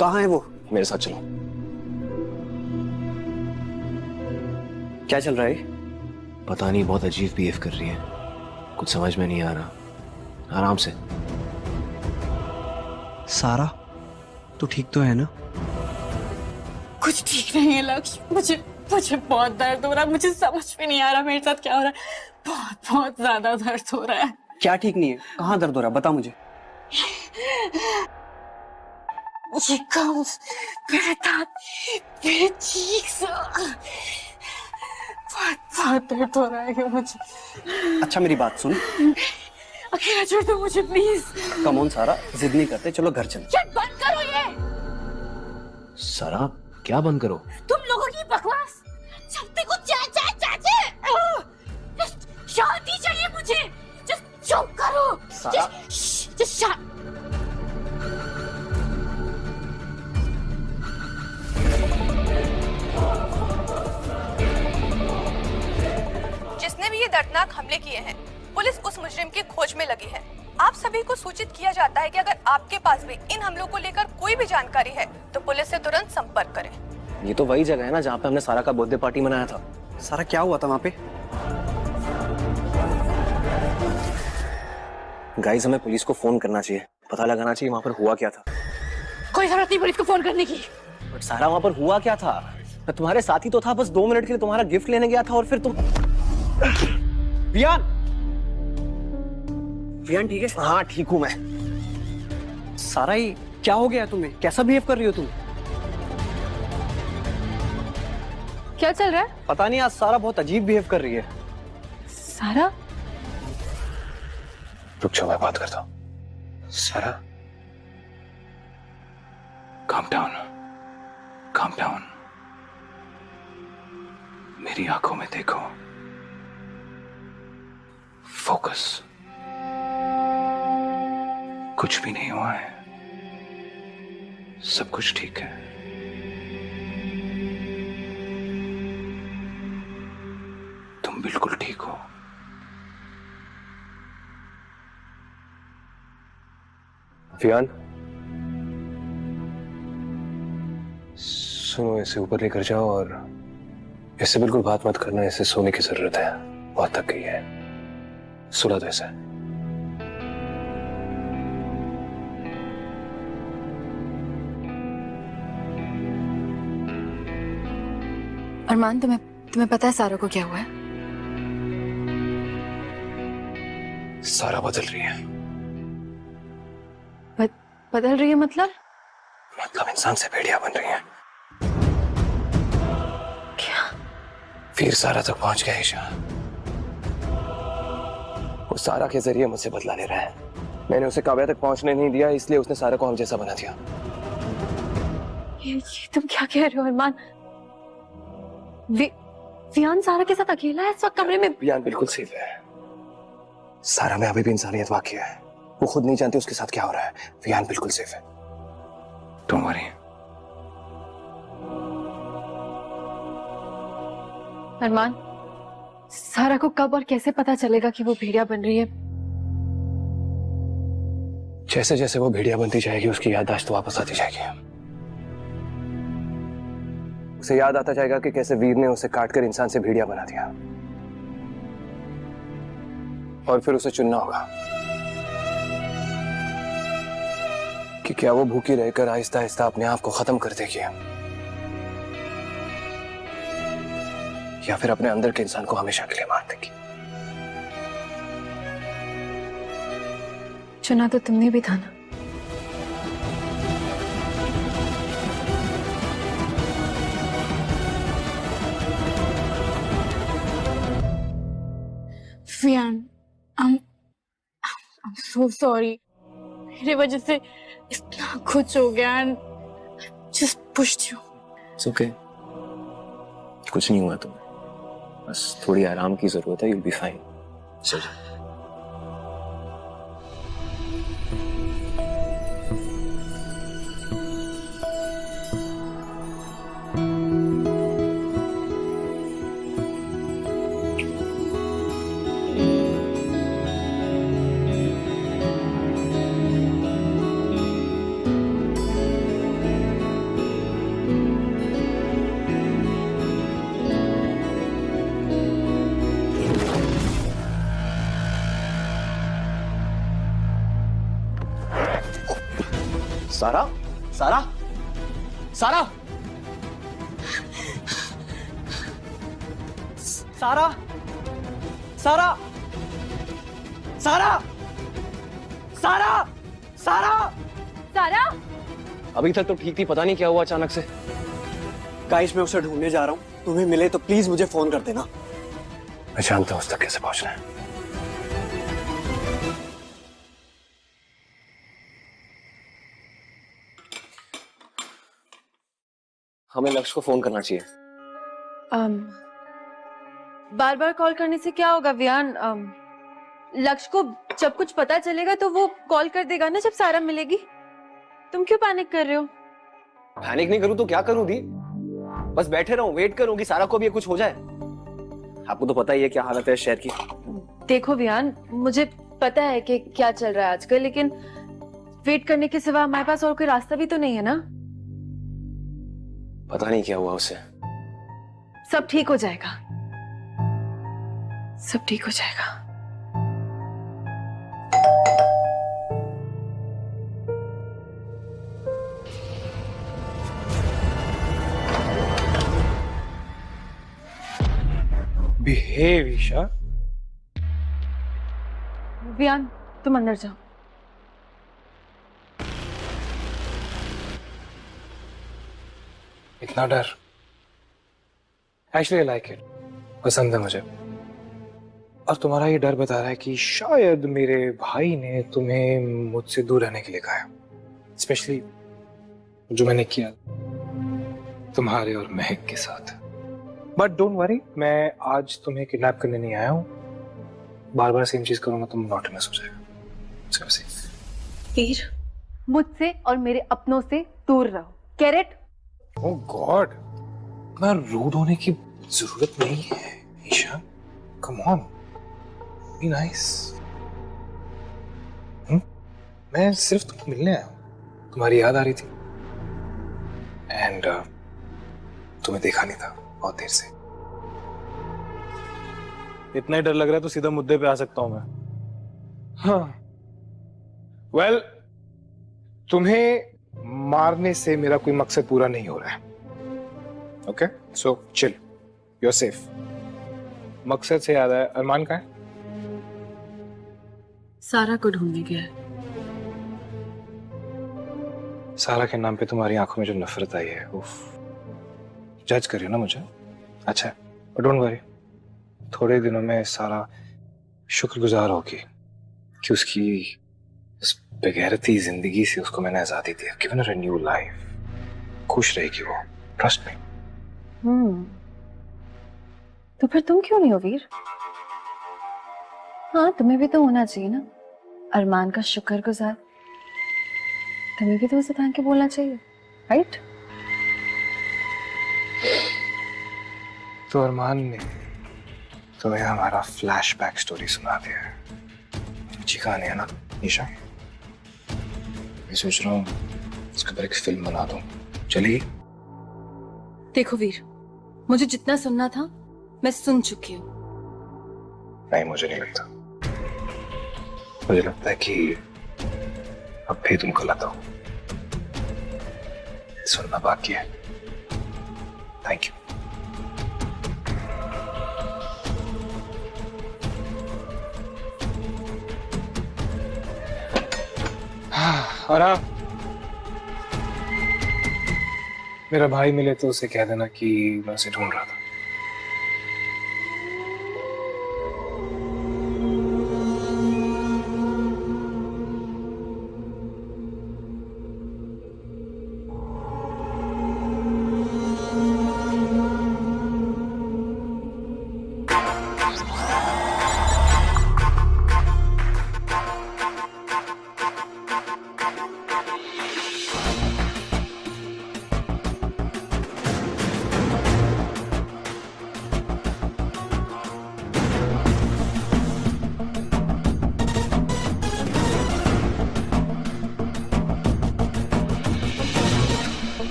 कहाँ है वो? मेरे साथ चलो। क्या चल रहा है? पता नहीं, बहुत अजीब बिहेव कर रही है, कुछ समझ में नहीं आ रहा। आराम से। सारा, तू ठीक तो है ना? कुछ ठीक नहीं है लक्ष्य, मुझे मुझे बहुत दर्द हो रहा है, मुझे समझ में नहीं आ रहा मेरे साथ क्या हो रहा है। बहुत बहुत ज्यादा दर्द हो रहा है। क्या ठीक नहीं है? कहाँ दर्द हो रहा है? बता मुझे। ये कम, मेरे दांत, मेरे चीक्स, बहुत बहुत दर्द हो रहा है मुझे। अच्छा मेरी बात सुन। अकेला छोड़ दो मुझे प्लीज। कम ऑन सारा, जिद नहीं करते, चलो घर चल। शट बंद करो ये। सारा, क्या बंद करो? तुम लोगों की बकवास। जब तक कुछ चाचे शांति चाहिए मुझे। जस्ट चुप करो। सारा। जस्ट जिसने भी ये दर्दनाक हमले किए हैं, पुलिस उस मुजरिम की खोज में लगी है। आप सभी को सूचित किया जाता है कि अगर आपके पास भी इन हमलों को लेकर कोई भी जानकारी है तो पुलिस से तुरंत संपर्क करें। ये तो वही जगह है ना जहाँ पे हमने सारा का बर्थडे पार्टी मनाया था। सारा, क्या हुआ था वहाँ पे? गाइस, हमें पुलिस को फोन करना चाहिए, पता लगाना चाहिए वहाँ पर हुआ क्या था। कोई जरूरत नहीं पुलिस को फोन करने की। बट सारा, वहाँ पर हुआ क्या था? मैं तुम्हारे साथ ही तो था, बस 2 मिनट के लिए तुम्हारा गिफ्ट लेने गया था और फिर तुम। वियान, वियान ठीक है? हाँ ठीक हूँ मैं। सारा, ही क्या हो गया तुम्हें? कैसा बिहेव कर रही हो तुम? क्या चल रहा है? पता नहीं, आज सारा बहुत अजीब बिहेव कर रही है। सारा, रुक जाओ, मैं बात करता हूँ। सारा, calm down, calm down। मेरी आंखों में देखो, फोकस। कुछ भी नहीं हुआ है, सब कुछ ठीक है। तुम बिल्कुल ठीक हो। वियान, सुनो, इसे ऊपर लेकर जाओ और इससे बिल्कुल बात मत करना, इसे सोने की जरूरत है, बहुत थक गई है। सुला दो इसे। अरमान, तुम्हें पता है सारा को क्या हुआ है? सारा बदल रही है। बदल रही है मतलब? मतलब इंसान से भेड़िया बन रही है। क्या? वीर सारा तक पहुंच गया ईशा। वो सारा के जरिए मुझसे बदला ले रहा है। मैंने उसे काव्या तक पहुंचने नहीं दिया, इसलिए उसने सारा को हम जैसा बना दिया। ये तुम क्या कह रहे हो अरमान? वियान सारा के साथ अकेला है इस वक्त कमरे में? वियान बिल्कुल सेफ है। सारा में अभी भी इंसानियत बाकी है, वो खुद नहीं जानती उसके साथ क्या हो रहा है। वियान बिल्कुल सेफ है, डोंट वरी। अरमान, सारा को कब और कैसे पता चलेगा कि वो भेड़िया बन रही है? जैसे जैसे वो भेड़िया बनती जाएगी उसकी याददाश्त वापस आती जाएगी। उसे याद आता जाएगा कि कैसे वीर ने उसे काटकर इंसान से भेड़िया बना दिया, और फिर उसे चुनना होगा कि क्या वो भूखी रहकर आहिस्ता आहिस्ता अपने आप को खत्म कर देगी या फिर अपने अंदर के इंसान को हमेशा के लिए मार देगी। चुना तो तुमने भी था ना। Fian, I'm so sorry. मेरी वजह से इतना कुछ हो गया and just pushed you. It's okay. कुछ नहीं हुआ तुम्हें, बस थोड़ी आराम की जरूरत है। You'll be fine. सो जा। सारा, सारा, सारा, सारा, सारा, सारा, सारा, सारा। सारा, अभी तक तो ठीक थी, पता नहीं क्या हुआ अचानक से। गाइस, मैं उसे ढूंढने जा रहा हूँ, तुम्हें मिले तो प्लीज मुझे फोन कर देना। मैं जानता हूं उस तक कैसे पहुंचना है। हमें लक्ष्य को फोन करना चाहिए। बार बार कॉल करने से क्या होगा वियान? लक्ष्य को जब कुछ पता चलेगा तो वो कॉल कर देगा ना, जब सारा मिलेगी। तुम क्यों पैनिक कर रहे हो? पैनिक नहीं करूं तो क्या करूं दी? बस बैठे रहूं, वेट करूं कि सारा को भी कुछ हो जाए। आपको तो पता ही है क्या हालत है शहर की। देखो वियान, मुझे पता है कि क्या चल रहा है आजकल, लेकिन वेट करने के सिवा हमारे पास और कोई रास्ता भी तो नहीं है ना। पता नहीं क्या हुआ उसे। सब ठीक हो जाएगा, सब ठीक हो जाएगा। बिहेव ईशा। वियान, तुम अंदर जाओ। इतना डर? एक्चुअली आई लाइक इट, पसंद है मुझे। और तुम्हारा ये डर बता रहा है कि शायद मेरे भाई ने तुम्हें मुझसे दूर रहने के लिए कहा, स्पेशली जो मैंने किया तुम्हारे और महक के साथ। बट डोंट वरी, मैं आज तुम्हें किडनैप करने नहीं आया हूँ। बार बार सेम चीज करूंगा तो मोनोटोनस हो जाएगा। वीर, मुझसे और मेरे अपनों से दूर रहो। कैरेट? ओह गॉड, इतना रूड होने की जरूरत नहीं है Isha. Come on, be nice. मैं सिर्फ तुमको मिलने आया हूँ, तुम्हारी याद आ रही थी एंड तुम्हें देखा नहीं था बहुत देर से। इतना ही डर लग रहा है तो सीधा मुद्दे पे आ सकता हूं मैं। हाँ, वेल, तुम्हें मारने से मेरा कोई मकसद पूरा नहीं हो रहा है। Okay, so chill, you are safe. मकसद से याद है, अरमान कहाँ है? सारा को ढूंढने गया है। सारा के नाम पे तुम्हारी आंखों में जो नफरत आई है, उफ, जज करियो ना मुझे। अच्छा, बट डोंट वरी, थोड़े दिनों में सारा शुक्रगुजार होगी कि उसकी इस बेगैरती जिंदगी से उसको मैंने आजादी दी, given her a new life. खुश रहेगी वो, ट्रस्ट मी। तो फिर तुम क्यों नहीं हो वीर? हाँ, तुम्हें भी तो होना चाहिए ना, अरमान का शुक्रगुजार। तुम्हें भी तो उसे थैंक यू बोलना चाहिए, राइट? तो अरमान ने तुम्हें हमारा फ्लैशबैक स्टोरी सुना दिया है। अच्छी कहानी है ना ईशा? मैं सोच रहा हूँ इसके ऊपर एक फिल्म बना दूं, चलिए? देखो वीर, मुझे जितना सुनना था मैं सुन चुकी हूँ। नहीं, मुझे नहीं लगता। मुझे लगता है कि अब भी तुम गलत हो। सुनना बाकी है। Thank you. और हाँ, मेरा भाई मिले तो उसे कह देना कि मैं उसे ढूंढ रहा था।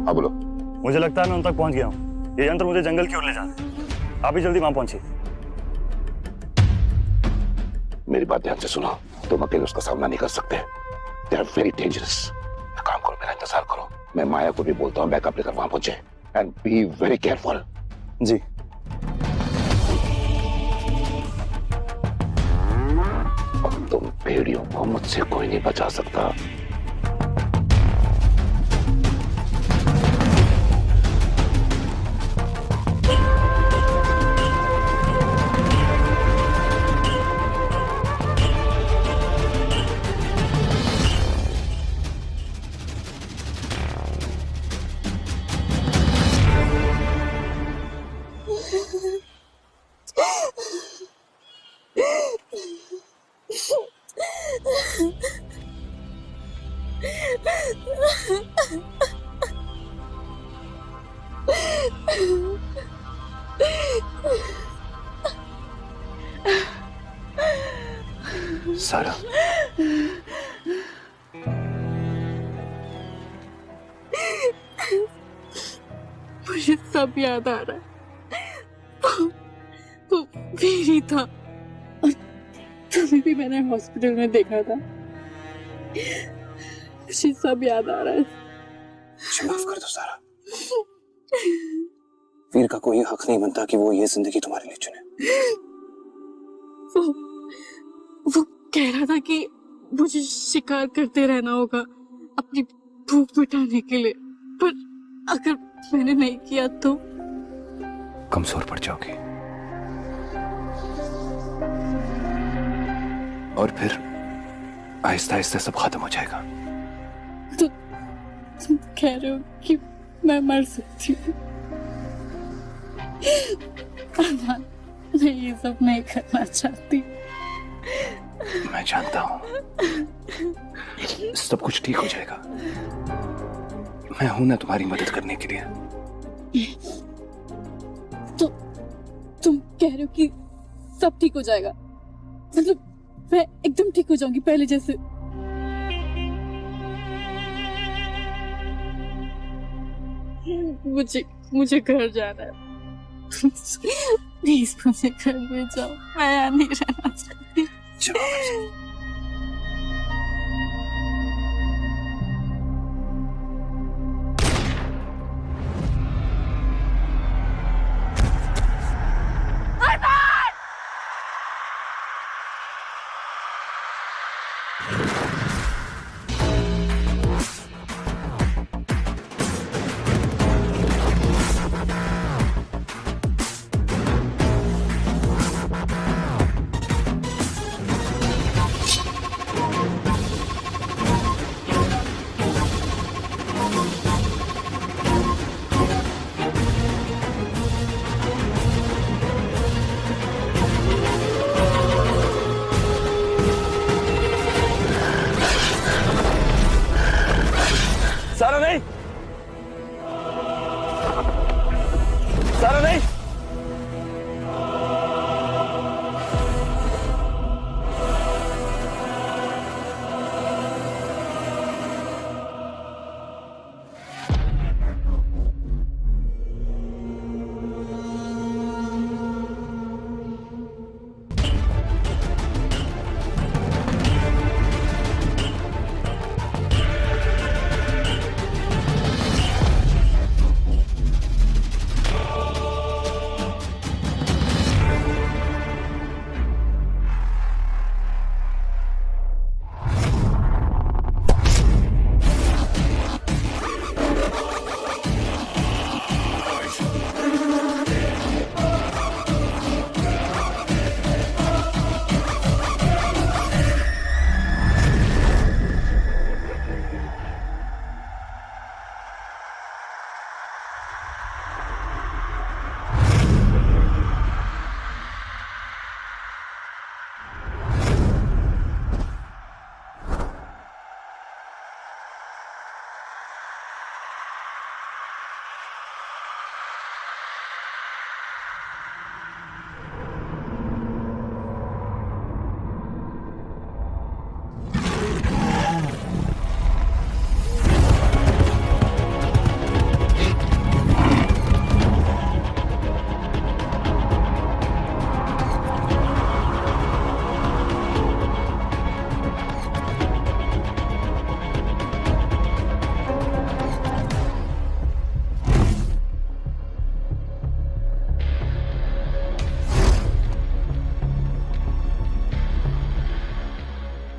हाँ बोलो। मुझे लगता है मैं उन तक पहुंच गया हूँ। ये यंत्र मुझे जंगल की ओर ले जा रहा है। आप भी जल्दी वहां पहुंचिए। मेरी बात ध्यान से सुनो, तुम अकेले उसका सामना नहीं कर सकते। They are very dangerous. काम करो, मेरा इंतजार करो, मैं माया को भी बोलता हूँ बैकअप लेकर वहां पहुंचे। And be very careful. जी। तुम भेड़ियों को मुझसे कोई नहीं बचा सकता। सारा, मुझे सब याद आ रहा है। वो मेरी था और तुम्हें भी मैंने हॉस्पिटल में देखा था। मुझे सब याद आ रहा है। मुझे माफ कर दो सारा। वीर का कोई हक नहीं बनता कि वो ये जिंदगी तुम्हारे लिए चुने। वो कह रहा था कि मुझे शिकार करते रहना होगा अपनी भूख मिटाने के लिए, पर अगर मैंने नहीं किया तो कमजोर पड़ जाओगी और फिर आहिस्ता आहिस्ता सब खत्म हो जाएगा। तो तुम कह रहे हो कि मैं मर सकती हूँ? अरमान, मैं ये सब नहीं करना चाहती। मैं जानता हूँ सब कुछ ठीक हो जाएगा। मैं हूं ना तुम्हारी मदद करने के लिए। तो तुम कह रहे हो कि सब ठीक हो जाएगा? मतलब मैं एकदम ठीक हो जाऊंगी पहले जैसे? मुझे घर जाना है। प्लीज मुझे घर ले जाओ, मैं यहाँ नहीं रहना चाहती।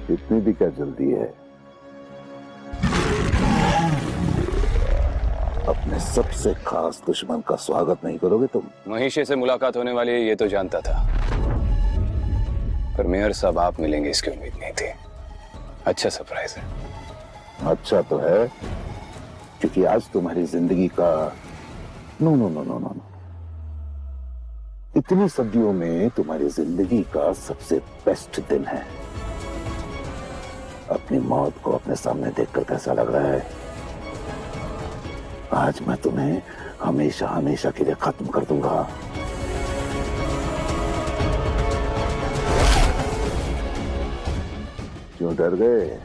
इतनी भी क्या जल्दी है? अपने सबसे खास दुश्मन का स्वागत नहीं करोगे तुम? महिषी से मुलाकात होने वाली है ये तो जानता था, पर मेयर साहब आप मिलेंगे इसकी उम्मीद नहीं थी। अच्छा सरप्राइज है। अच्छा तो है, क्योंकि आज तुम्हारी जिंदगी का no no no no no no इतनी सदियों में तुम्हारी जिंदगी का सबसे बेस्ट दिन है। अपनी मौत को अपने सामने देखकर कैसा लग रहा है? आज मैं तुम्हें हमेशा हमेशा के लिए खत्म कर दूंगा। क्यों डर गए?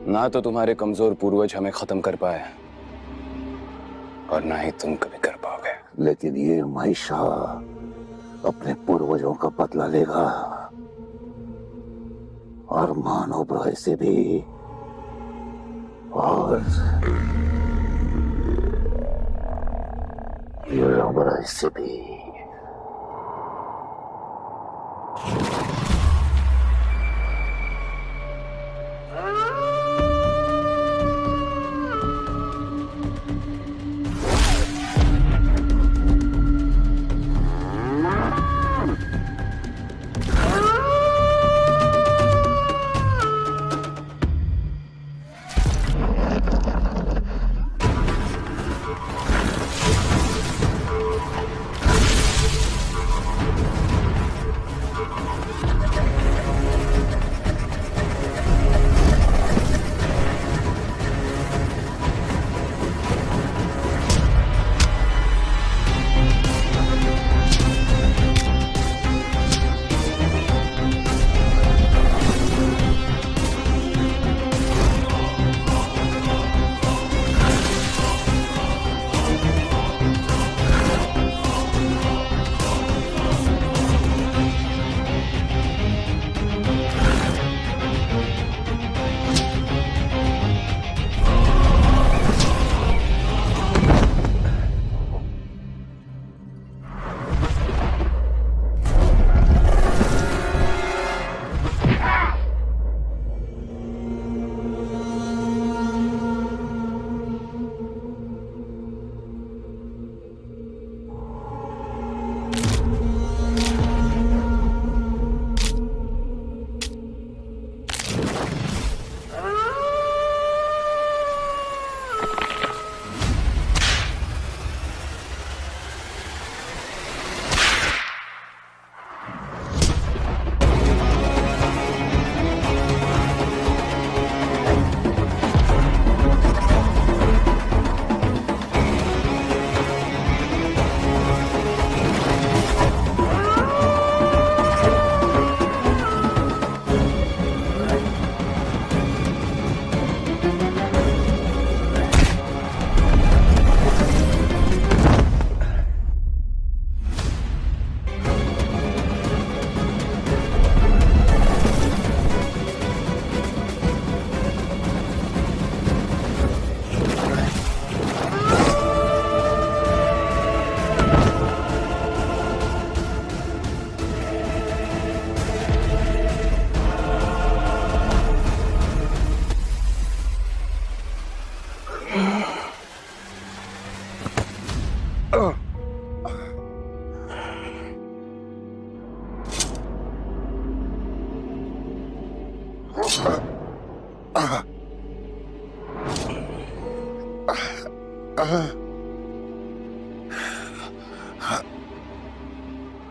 ना तो तुम्हारे कमजोर पूर्वज हमें खत्म कर पाए और ना ही तुम कभी कर पाओगे। लेकिन ये महिषा अपने पूर्वजों का बदला लेगा और मानव भय से भी, और ये से भी।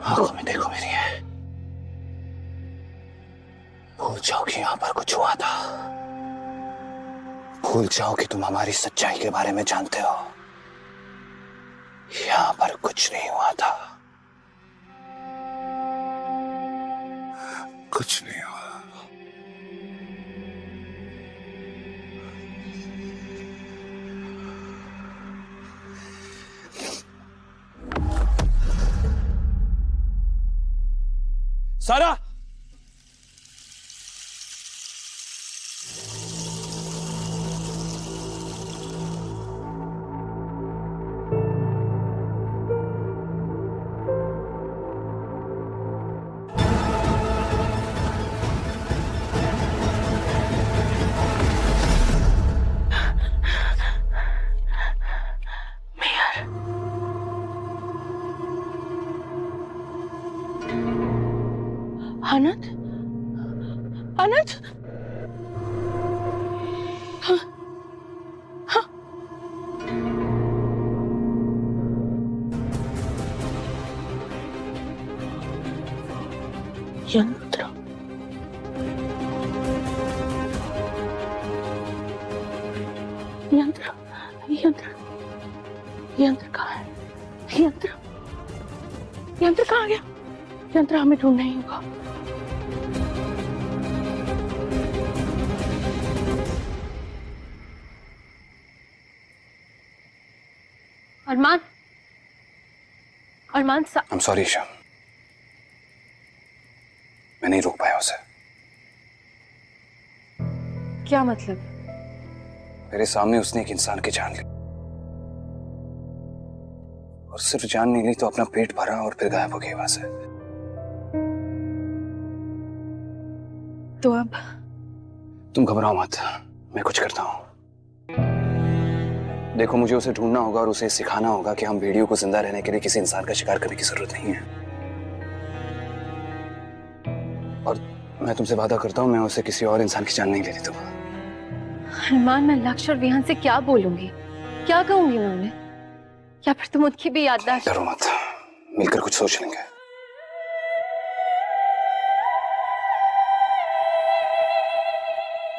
आंखों में देखो मेरी, भूल जाओ कि यहां पर कुछ हुआ था। भूल जाओ कि तुम हमारी सच्चाई के बारे में जानते हो। यहां पर कुछ नहीं हुआ था, कुछ नहीं हुआ। सारा, यंत्र यंत्र यंत्र यंत्र कहाँ है? यंत्र यंत्र कहाँ गया? यंत्र हमें ढूंढना ही होगा। अरमान, अरमान I'm sorry ईशा, मैं नहीं रोक पाया उसे। क्या मतलब? मेरे सामने उसने एक इंसान की जान ली, और सिर्फ जान नहीं ली तो अपना पेट भरा और फिर गायब हो गई वहां से। तो अब तुम घबराओ मत, मैं कुछ करता हूँ। देखो, मुझे उसे ढूंढना होगा और उसे सिखाना होगा कि हम भेड़ियों को जिंदा रहने के लिए किसी इंसान का शिकार करने की जरूरत नहीं है। और मैं तुमसे वादा करता हूँ, मैं उसे किसी और इंसान की जान नहीं लेने दूंगा। अरमान, मैं लक्ष्य और विहान से क्या बोलूंगी, क्या कहूंगी मैं उन्हें? या फिर तुम उनकी भी याददाश्त? डरो मत, मिलकर कुछ सोच लेंगे।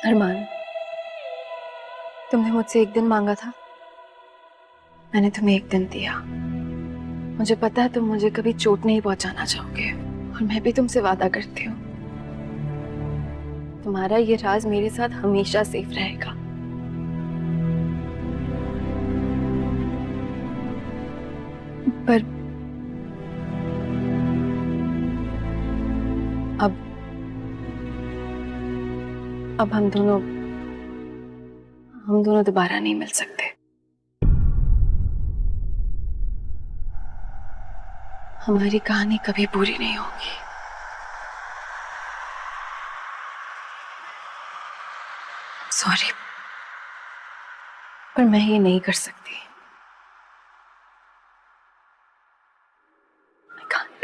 अरमान, तुमने मुझसे एक दिन मांगा था, मैंने तुम्हें एक दिन दिया। मुझे पता है तुम मुझे कभी चोट नहीं पहुंचाना चाहोगे, और मैं भी तुमसे वादा करती हूँ तुम्हारा ये राज मेरे साथ हमेशा सेफ रहेगा। पर अब हम दोनों दोबारा नहीं मिल सकते। हमारी कहानी कभी पूरी नहीं होगी। सॉरी, पर मैं ये नहीं कर सकती। I can't.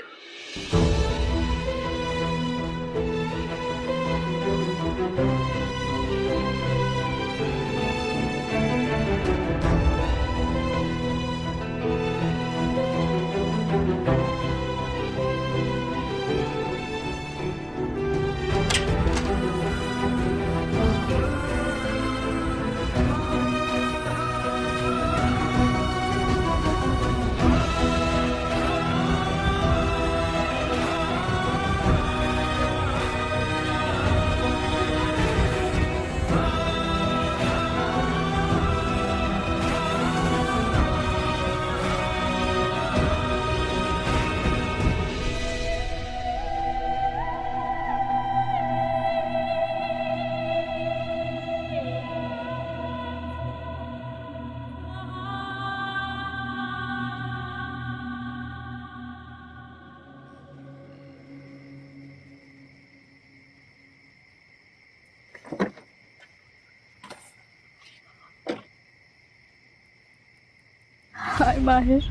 हाय माहिर।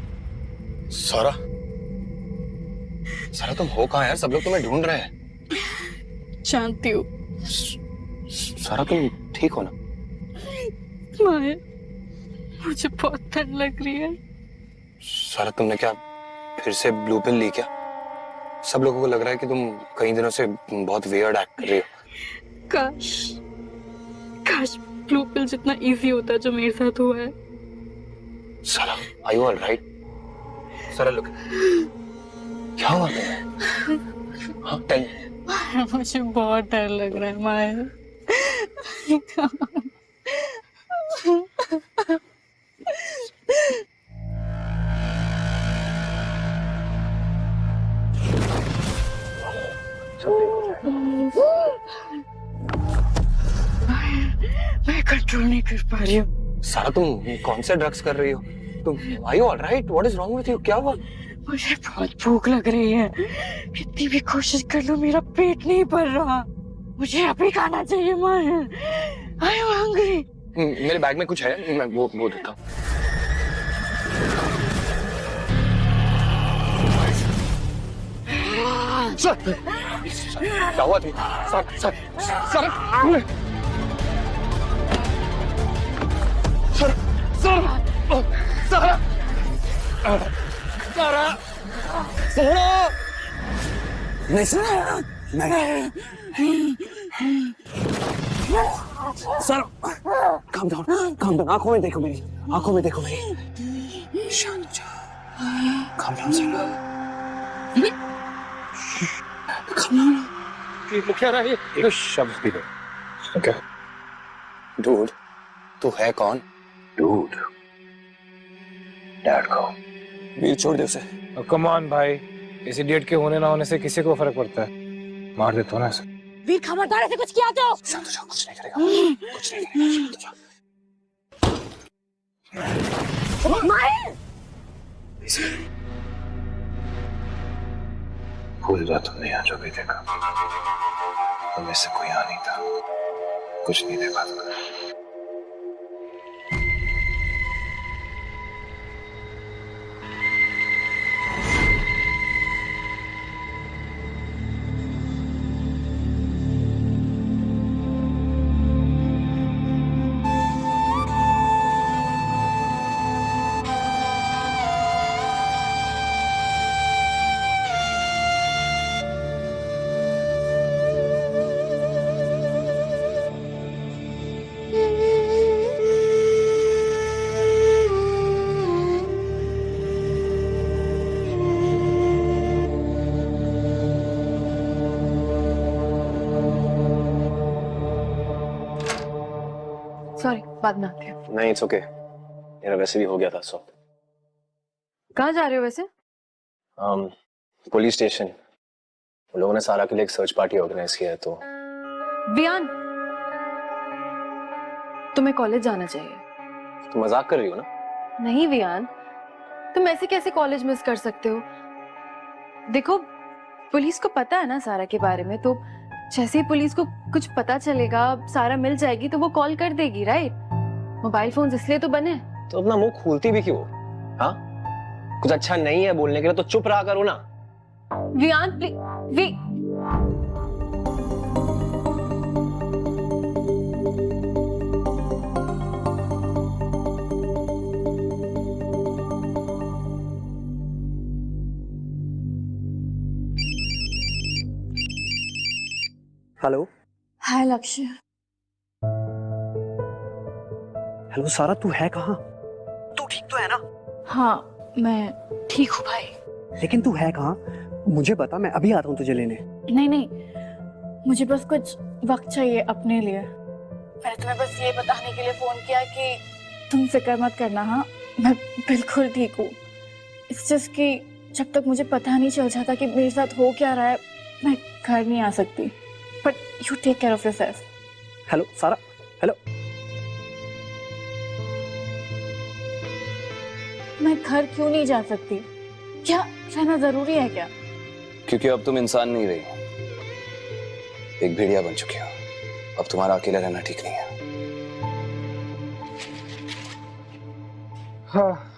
सारा, सारा तुम हो कहाँ यार? सब लोग तुम्हें ढूंढ रहे हैं। जानती हूँ सारा, तुम ठीक हो ना? माहिर, मुझे बहुत ठंड लग रही है। सारा, तुमने क्या फिर से ब्लू पिल ली क्या? सब लोगों को लग रहा है कि तुम कई दिनों से बहुत वियर्ड एक्ट कर रही हो। काश काश ब्लू पिल जितना इजी होता जो मेरे साथ हुआ है। सारा, are you all right? सारा, look. क्या हुआ तुम्हें? हाँ, tell me. मुझे बहुत डर लग रहा है माहिर। मैं कंट्रोल नहीं कर पा रही हूँ। सारा, तुम कौन से ड्रग्स कर रही हो? तुम are you all right? What is wrong with you? क्या हुआ? मुझे बहुत भूख लग रही है। कितनी भी कोशिश कर लूं मेरा पेट नहीं भर रहा। मुझे अभी खाना चाहिए माहिर। I am hungry. मेरे बैग में कुछ है, मैं वो देता हूँ। क्या हुआ तुम्हें? सर, नहीं सर, नहीं सर, काम डाउन, आंखों में देखो मेरी, आंखों में देखो मेरी, शांत हो जाओ, calm down sir, calm down. क्या रहा है ये शब्द भी नहीं। क्या डूड, तू है कौन? डूड, डैड को। वीर छोड़ दे उसे। कम ऑन भाई, इस इडियट के होने ना होने से किसी को फर्क पड़ता है? मार देता हूँ ना इसे। वीर खबरदार ऐसे कुछ किया तो। शांत हो जाओ, कुछ नहीं करेगा, कुछ नहीं करेगा, शांत हो जाओ। भूल जा तुमने यहाँ जो भी देखा, तुम इससे कोई यहाँ नहीं था, कुछ नहीं देखा तुमने। सॉरी, बाद में आते हैं। नहीं, इट्स ओके, मेरा वैसे भी हो गया था। सो कहाँ जा रहे हो वैसे? Police station. उन लोगों ने सारा के लिए एक सर्च पार्टी ऑर्गेनाइज किया है। तो वियान, तुम्हें कॉलेज जाना चाहिए। तुम मजाक कर रही हो ना? नहीं वियान, तुम ऐसे कैसे कॉलेज मिस कर सकते हो? देखो, पुलिस को पता है ना सारा के बारे में, तो जैसे ही पुलिस को कुछ पता चलेगा, सारा मिल जाएगी तो वो कॉल कर देगी, राइट? मोबाइल फोन्स इसलिए तो बने। तो अपना मुंह खोलती भी क्यों? हाँ, कुछ अच्छा नहीं है बोलने के लिए तो चुप रहा करो ना। Viaan please, hello. हाय लक्ष्य। हेलो सारा, तू है कहाँ? तू ठीक तो है ना? हाँ मैं ठीक हूँ भाई। लेकिन तू है कहाँ? मुझे बता, मैं अभी आता हूँ तुझे लेने। नहीं नहीं, मुझे बस कुछ वक्त चाहिए अपने लिए। मैंने तुम्हें बस ये बताने के लिए फोन किया कि तुम फिक्र मत करना। हाँ, मैं बिल्कुल ठीक हूँ। इट्स जस्ट कि जब तक मुझे पता नहीं चल जाता कि मेरे साथ हो क्या रहा है, मैं घर नहीं आ सकती। But you take care of yourself. Hello Sara, hello. मैं घर क्यों नहीं जा सकती? क्या रहना जरूरी है क्या? क्योंकि अब तुम इंसान नहीं रही, एक भेड़िया बन चुकी हो। अब तुम्हारा अकेला रहना ठीक नहीं है। हाँ,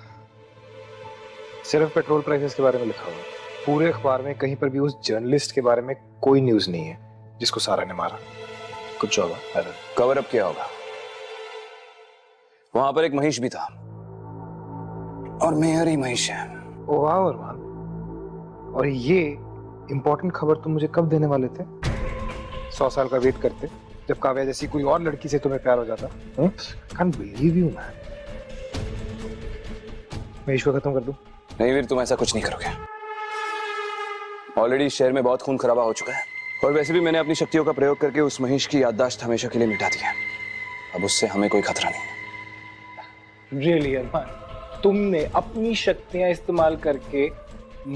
सिर्फ पेट्रोल प्राइसेस के बारे में लिखा हुआ है। पूरे अखबार में कहीं पर भी उस जर्नलिस्ट के बारे में कोई न्यूज नहीं है जिसको सारा ने मारा। कुछ होगा, कवर अप किया होगा। वहां पर एक महिष भी था, और मेयर ही महिष है। ओ वाह अरमान, और ये इंपॉर्टेंट खबर तुम मुझे कब देने वाले थे? 100 साल का वेट करते, जब काव्या जैसी कोई और लड़की से तुम्हें प्यार हो जाता। Can't believe you man. मैं इसको खत्म कर दूं? नहीं वीर, तुम ऐसा कुछ नहीं करोगे। ऑलरेडी शहर में बहुत खून खराबा हो चुका है, और वैसे भी मैंने अपनी शक्तियों का प्रयोग करके उस महिष की याददाश्त हमेशा के लिए मिटा दी है। अब उससे हमें कोई खतरा नहीं है। रियली अरमान, तुमने अपनी शक्तियां इस्तेमाल करके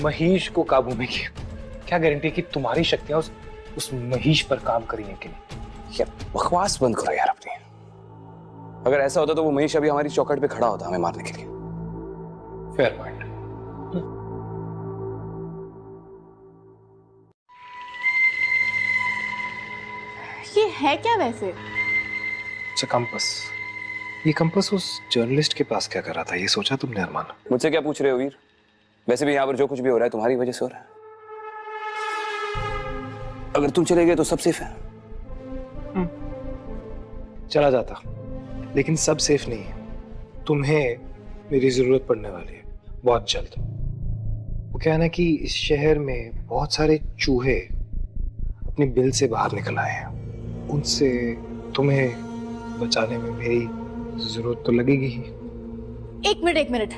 महिष को काबू में किया। क्या गारंटी कि तुम्हारी शक्तियां उस महिष पर काम करेंगे कि नहीं? यार बकवास बंद करो यार अपनी। अगर ऐसा होता तो वो महिष अभी हमारी चौखट पे खड़ा होता हमें मारने के लिए। Fair point. ये है क्या वैसे? अच्छा, कंपास। ये कंपास उस जर्नलिस्ट के पास क्या कर रहा था, ये सोचा तुमने अरमान? मुझसे क्या पूछ रहे हो वीर? वैसे भी यहाँ पर जो कुछ भी हो रहा है तुम्हारी वजह से हो रहा है। अगर तुम चले गए तो सब सेफ है। चला जाता, लेकिन सब सेफ नहीं है। तुम्हें मेरी जरूरत पड़ने वाली है बहुत जल्द। वो क्या है ना कि इस शहर में बहुत सारे चूहे अपनी बिल से बाहर निकल आए हैं, उनसे तुम्हें बचाने में मेरी जरूरत तो लगेगी ही। एक मिनट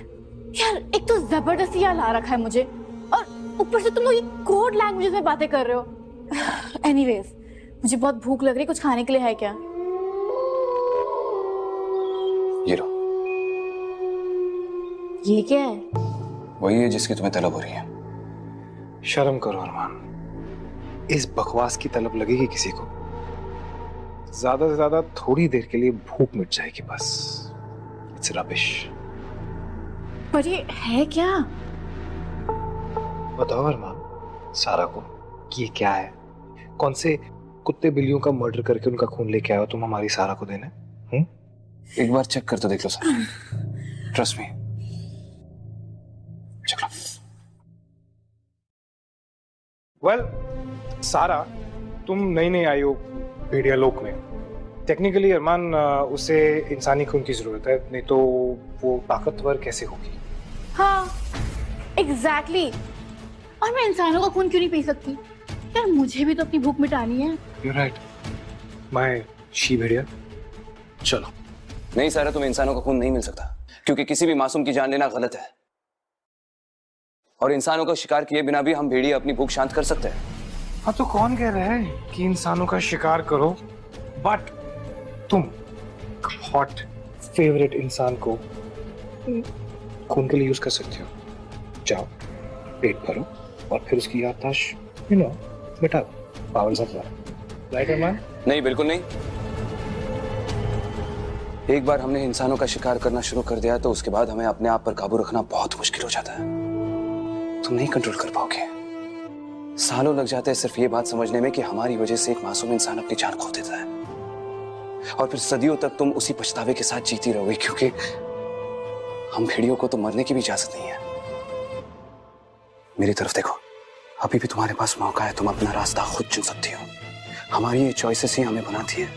यार, एक तो जबरदस्ती यहाँ ला रखा है मुझे, और ऊपर से तुम लोग ये कोड लैंग्वेज में बातें कर रहे हो। एनीवेज, मुझे बहुत भूख लग रही है, कुछ खाने के लिए है क्या? ये लो। ये क्या है? वही है जिसकी तुम्हें तलब हो रही है। शर्म करो अरमान, इस बकवास की तलब लगेगी किसी को? ज्यादा से ज्यादा थोड़ी देर के लिए भूख मिट जाएगी बस। It's rubbish. पर ये है क्या? बताओ अरमान सारा को कि ये क्या है? कौन से कुत्ते बिल्लियों का मर्डर करके उनका खून लेके आए हो तुम हमारी सारा को देने? एक बार चेक कर तो देख लो सर, ट्रस्ट मी। चेक लो। वेल सारा, तुम नई आई हो भेड़िया लोक में। टेक्निकली अरमान, उसे इंसानी खून की जरूरत है, नहीं तो वो ताकतवर कैसे होगी? हाँ एग्जैक्टली। और मैं इंसानों का खून क्यों नहीं पी सकती यार? मुझे भी तो अपनी भूख मिटानी है। You're right. मैं शी भेड़िया। चलो। नहीं सारा, तुम्हें इंसानों का खून नहीं मिल सकता, क्योंकि किसी भी मासूम की जान लेना गलत है, और इंसानों का शिकार किए बिना भी हम भेड़िया अपनी भूख शांत कर सकते हैं। हाँ तो कौन कह रहा है कि इंसानों का शिकार करो, बट तुम हॉट फेवरेट इंसान को खून के लिए यूज कर सकते हो। जाओ, पेट भरो और फिर उसकी याददाश्त मिटा दो। पावर सब राइट अरमान? नहीं, बिल्कुल नहीं। एक बार हमने इंसानों का शिकार करना शुरू कर दिया तो उसके बाद हमें अपने आप पर काबू रखना बहुत मुश्किल हो जाता है। तुम नहीं कंट्रोल कर पाओगे। सालों लग जाते हैं सिर्फ ये बात समझने में कि हमारी वजह से एक मासूम इंसान अपनी जान खो देता है, और फिर सदियों तक तुम उसी पछतावे के साथ जीती रहोगे, क्योंकि हम भेड़ियों को तो मरने की भी इजाजत नहीं है। मेरी तरफ देखो, अभी भी तुम्हारे पास मौका है, तुम अपना रास्ता खुद चुन सकती हो। हमारी ये चॉइसेस ही हमें बनाती है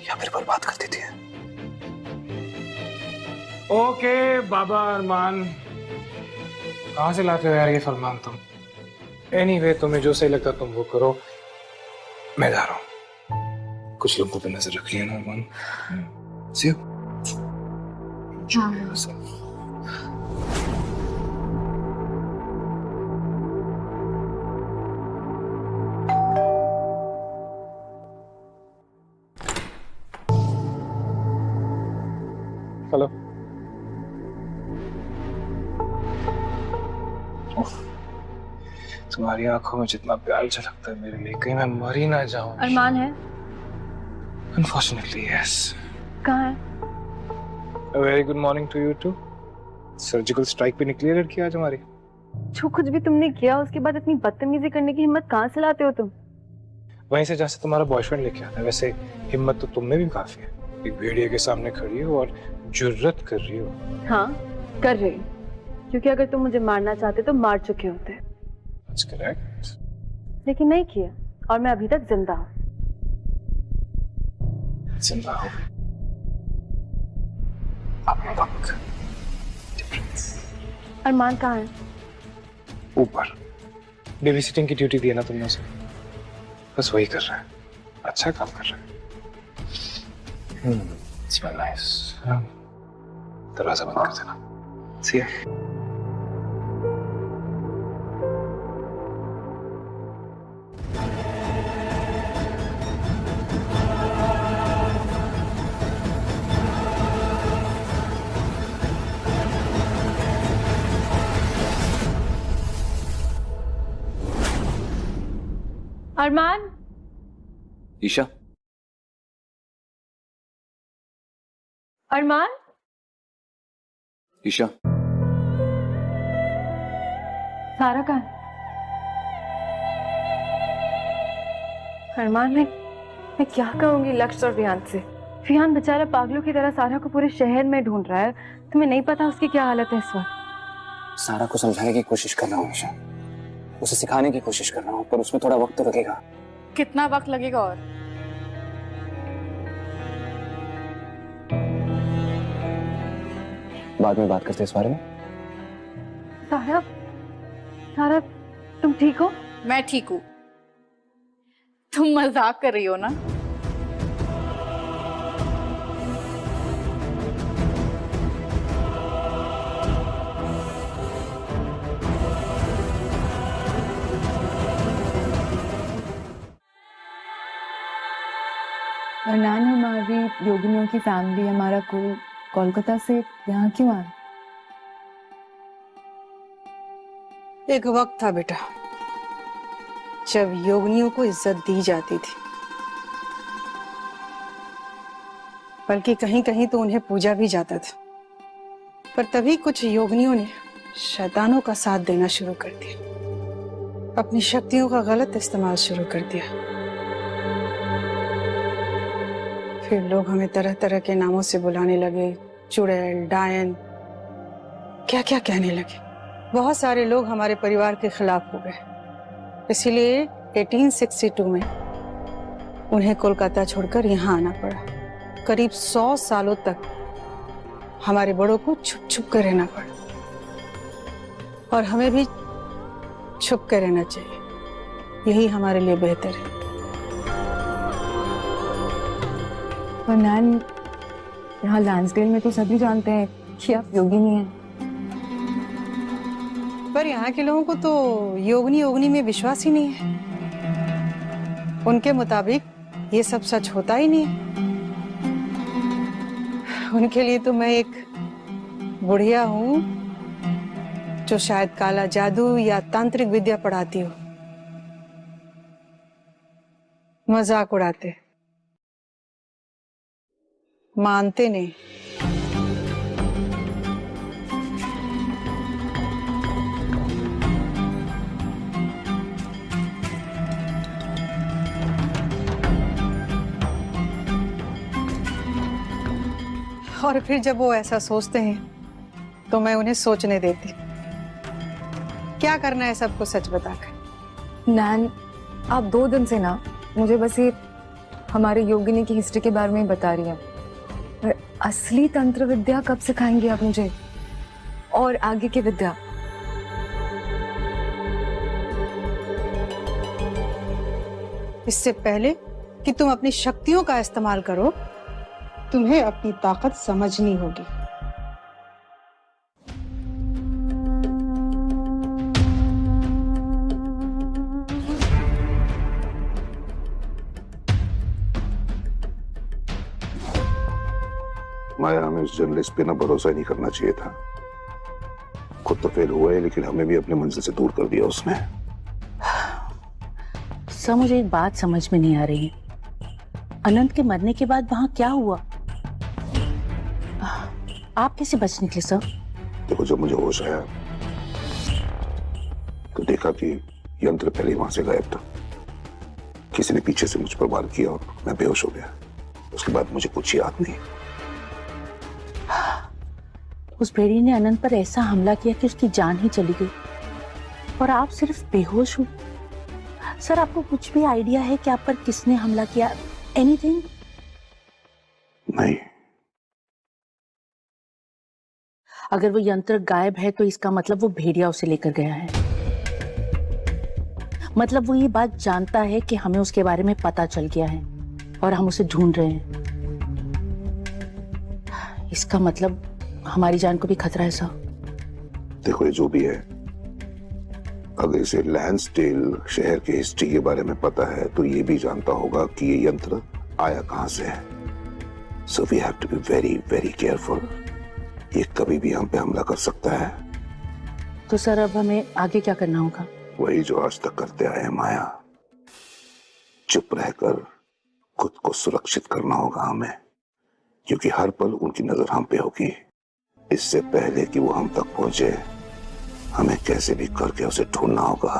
या फिर बर्बाद कर देती है। ओके बाबा अरमान, कहां से लाते हो यार ये फरमान तुम? एनीवे, तुम्हें जो सही लगता तुम वो करो, मैं जा रहा हूं। कुछ लोगों पे नजर रख लिया ना अरमान। See you. Enjoy yourself. Hello. तुम्हारी आंखों में जितना प्यार झलकता है मेरे लिए, कहीं मैं मर ही ना जाऊं। अरमान है? Unfortunately, yes. कहाँ है? A very good morning to you too. Surgical strike पे निकली है लड़की आज हमारी। जो कुछ भी तुमने किया उसके बाद इतनी बदतमीजी करने की हिम्मत कहाँ से लाते हो तुम? वहीं से जहाँ से तुम्हारा बॉयफ्रेंड लेके आता है। वैसे हिम्मत तो तुम में भी काफी है, एक भेड़िया के सामने खड़ी हो और जुर्रत कर रही हो। हाँ कर रही हूँ, क्योंकि अगर तुम मुझे मारना चाहते तो मार चुके होते। That's correct. लेकिन नहीं किया, और मैं अभी तक जिंदा हूँ। जिंदा हो अब तक। अरमान कहाँ है? ऊपर बेबी सिटिंग की ड्यूटी दी है ना तुमने उसे, बस वही कर रहा है। अच्छा काम कर रहा है। Smell nice. दरवाजा बंद कर देना। See ya. अरमान, ईशा, अरमान, ईशा, सारा कहाँ है? अरमान, मैं क्या कहूंगी लक्ष्य और विहान से? विहान बेचारा पागलों की तरह सारा को पूरे शहर में ढूंढ रहा है। तुम्हें नहीं पता उसकी क्या हालत है इस वक्त? सारा को समझाने की कोशिश कर रहा हूँ ईशा, उसे सिखाने की कोशिश कर रहा हूँ, पर उसमें थोड़ा वक्त तो लगेगा। कितना वक्त लगेगा? और बाद में बात करते हैं इस बारे में। सारा, सारा तुम ठीक हो? मैं ठीक हूँ। तुम मजाक कर रही हो ना? और नान, हमारी योगिनियों की फैमिली, हमारा कोई कोलकाता से यहाँ क्यों आया? एक वक्त था बेटा जब योगिनियों को इज्जत दी जाती थी, बल्कि कहीं कहीं तो उन्हें पूजा भी जाता था। पर तभी कुछ योगिनियों ने शैतानों का साथ देना शुरू कर दिया, अपनी शक्तियों का गलत इस्तेमाल शुरू कर दिया। फिर लोग हमें तरह तरह के नामों से बुलाने लगे, चुड़ैल, डायन, क्या क्या कहने लगे। बहुत सारे लोग हमारे परिवार के खिलाफ हो गए। इसीलिए 1862 में उन्हें कोलकाता छोड़कर यहाँ आना पड़ा। करीब 100 सालों तक हमारे बड़ों को छुप छुप कर रहना पड़ा, और हमें भी छुप कर रहना चाहिए। यही हमारे लिए बेहतर है। और नान, यहाँ लैंसडेल में तो सभी जानते हैं कि आप योगिनी हैं। पर यहाँ के लोगों को तो योगिनी में विश्वास ही नहीं है। उनके मुताबिक ये सब सच होता ही नहीं है। उनके लिए तो मैं एक बुढ़िया हूँ जो शायद काला जादू या तांत्रिक विद्या पढ़ाती हूँ। मजाक उड़ाते, मानते नहीं। और फिर जब वो ऐसा सोचते हैं तो मैं उन्हें सोचने देती। क्या करना है सबको सच बताकर। नान, आप 2 दिन से ना मुझे बस ये हमारे योगिनी की हिस्ट्री के बारे में ही बता रही हैं। पर असली तंत्र विद्या कब सिखाएंगे आप मुझे, और आगे की विद्या? इससे पहले कि तुम अपनी शक्तियों का इस्तेमाल करो, तुम्हें अपनी ताकत समझनी होगी। माया, हमें उस जर्नलिस्ट पे ना भरोसा नहीं करना चाहिए था। खुद तो फेल हुआ है, लेकिन हमें भी अपने मंजिल से दूर कर दिया उसने। सर, मुझे एक बात समझ में नहीं आ रही। अनंत के मरने के बाद वहां क्या हुआ? आप कैसे बच निकले सर? देखो, जब मुझे होश आया तो देखा कि यंत्र पहले ही वहां से गायब था। किसी ने पीछे से मुझ पर वार किया और मैं बेहोश हो गया। उसके बाद मुझे कुछ याद नहीं। उस भेड़िए ने अनंत पर ऐसा हमला किया कि उसकी जान ही चली गई, और आप सिर्फ बेहोश हो। सर, आपको कुछ भी आइडिया है कि आप पर किसने हमला किया? एनीथिंग? नहीं। अगर वो यंत्र गायब है तो इसका मतलब वो भेड़िया उसे लेकर गया है। मतलब वो ये बात जानता है कि हमें उसके बारे में पता चल गया है और हम उसे ढूंढ रहे हैं। इसका मतलब हमारी जान को भी खतरा है सर। देखो, ये जो भी है, अगर इसे लैंसडेल शहर के हिस्ट्री के बारे में पता है तो ये भी जानता होगा कि ये यंत्र आया कहां से है। So we have to be very very careful. ये कभी भी हम पे हमला कर सकता है। तो सर, अब हमें आगे क्या करना होगा? वही जो आज तक करते आए हैं माया, चुप रहकर खुद को सुरक्षित करना होगा हमें, क्योंकि हर पल उनकी नजर हम पे होगी। इससे पहले कि वो हम तक पहुंचे, हमें कैसे भी करके उसे ढूंढना होगा।